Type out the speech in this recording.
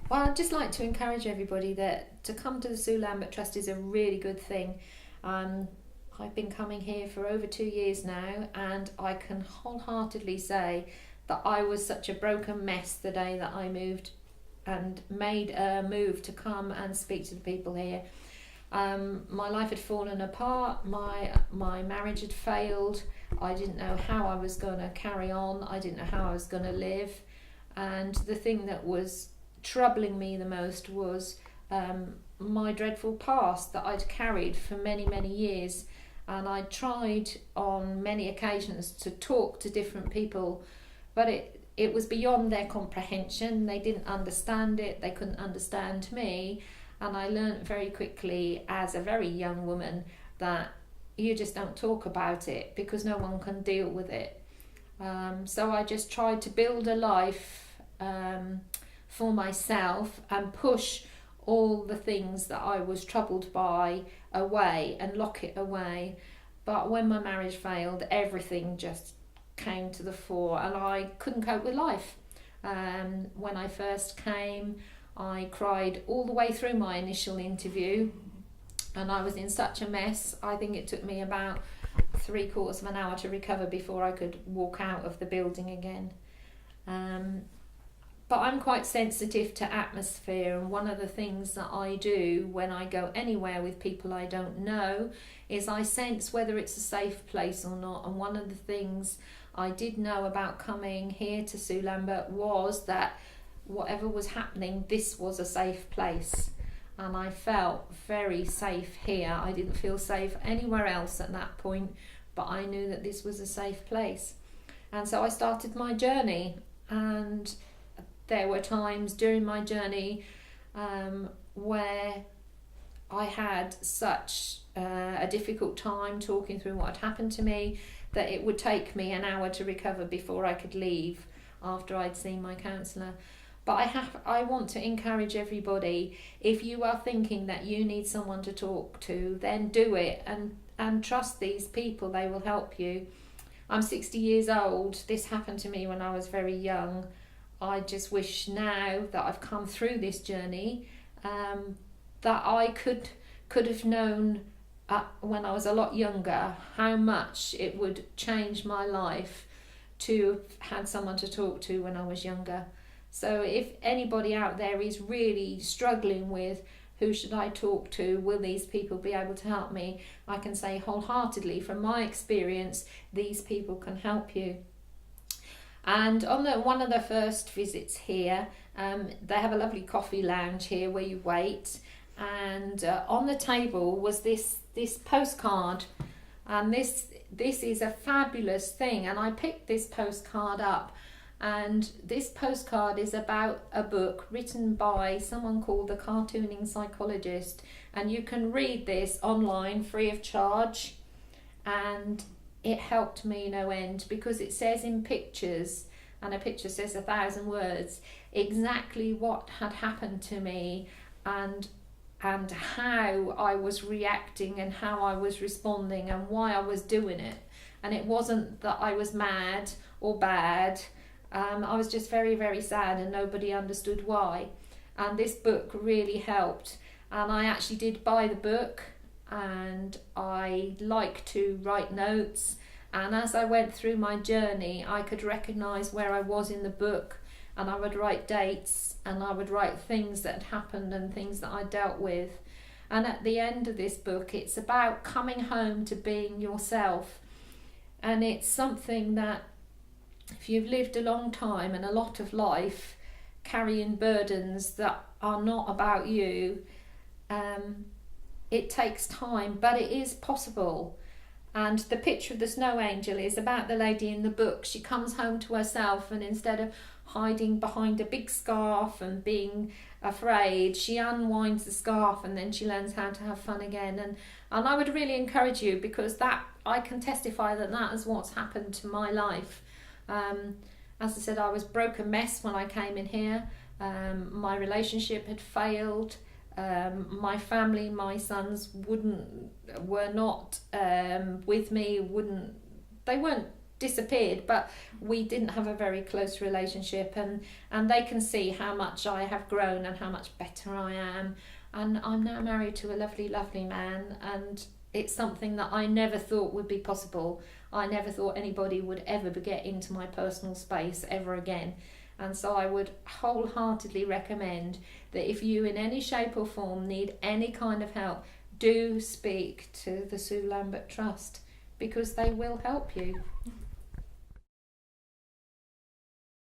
Well, I'd just like to encourage everybody that to come to the Sue Lambert Trust is a really good thing. Um, I've been coming here for over 2 years now, and I can wholeheartedly say that I was such a broken mess the day that I moved and made a move to come and speak to the people here. My life had fallen apart. My marriage had failed. I didn't know how I was going to carry on. I didn't know how I was going to live. And the thing that was troubling me the most was my dreadful past that I'd carried for many, many years. And I tried on many occasions to talk to different people, but it was beyond their comprehension. They didn't understand it. They couldn't understand me. And I learned very quickly as a very young woman that you just don't talk about it because no one can deal with it. So I just tried to build a life for myself and push all the things that I was troubled by away and lock it away. But when my marriage failed, everything just came to the fore and I couldn't cope with life. When I first came, I cried all the way through my initial interview and I was in such a mess. I think it took me about 3/4 of an hour to recover before I could walk out of the building again. But I'm quite sensitive to atmosphere, and one of the things that I do when I go anywhere with people I don't know is I sense whether it's a safe place or not. And one of the things I did know about coming here to Sue Lambert was that whatever was happening, this was a safe place. And I felt very safe here. I didn't feel safe anywhere else at that point, but I knew that this was a safe place. And so I started my journey, and there were times during my journey where I had such a difficult time talking through what had happened to me that it would take me an hour to recover before I could leave after I'd seen my counsellor. But I want to encourage everybody, if you are thinking that you need someone to talk to, then do it and trust these people. They will help you. I'm 60 years old. This happened to me when I was very young. I just wish now that I've come through this journey that I could have known when I was a lot younger how much it would change my life to have had someone to talk to when I was younger. So if anybody out there is really struggling with who should I talk to, will these people be able to help me, I can say wholeheartedly from my experience, these people can help you. And on one of the first visits here, they have a lovely coffee lounge here where you wait. And on the table was this postcard, and this is a fabulous thing. And I picked this postcard up, and this postcard is about a book written by someone called the Cartooning Psychologist, and you can read this online free of charge. And it helped me no end because it says in pictures, and a picture says 1,000 words, exactly what had happened to me and how I was reacting and how I was responding and why I was doing it. And it wasn't that I was mad or bad. I was just very, very sad and nobody understood why. And this book really helped. And I actually did buy the book, and I like to write notes. And as I went through my journey, I could recognise where I was in the book, and I would write dates, and I would write things that had happened and things that I dealt with. And at the end of this book, it's about coming home to being yourself. And it's something that if you've lived a long time and a lot of life carrying burdens that are not about you, it takes time, but it is possible. And the picture of the snow angel is about the lady in the book. She comes home to herself, and instead of hiding behind a big scarf and being afraid, she unwinds the scarf and then she learns how to have fun again. And I would really encourage you, because that I can testify that is what's happened to my life. As I said, I was a broken mess when I came in here. My relationship had failed. My family, my sons were not with me. They weren't disappeared, but we didn't have a very close relationship, and they can see how much I have grown and how much better I am, and I'm now married to a lovely man, and it's something that I never thought would be possible. I never thought anybody would ever get into my personal space ever again. And so I would wholeheartedly recommend that if you in any shape or form need any kind of help, do speak to the Sue Lambert Trust, because they will help you.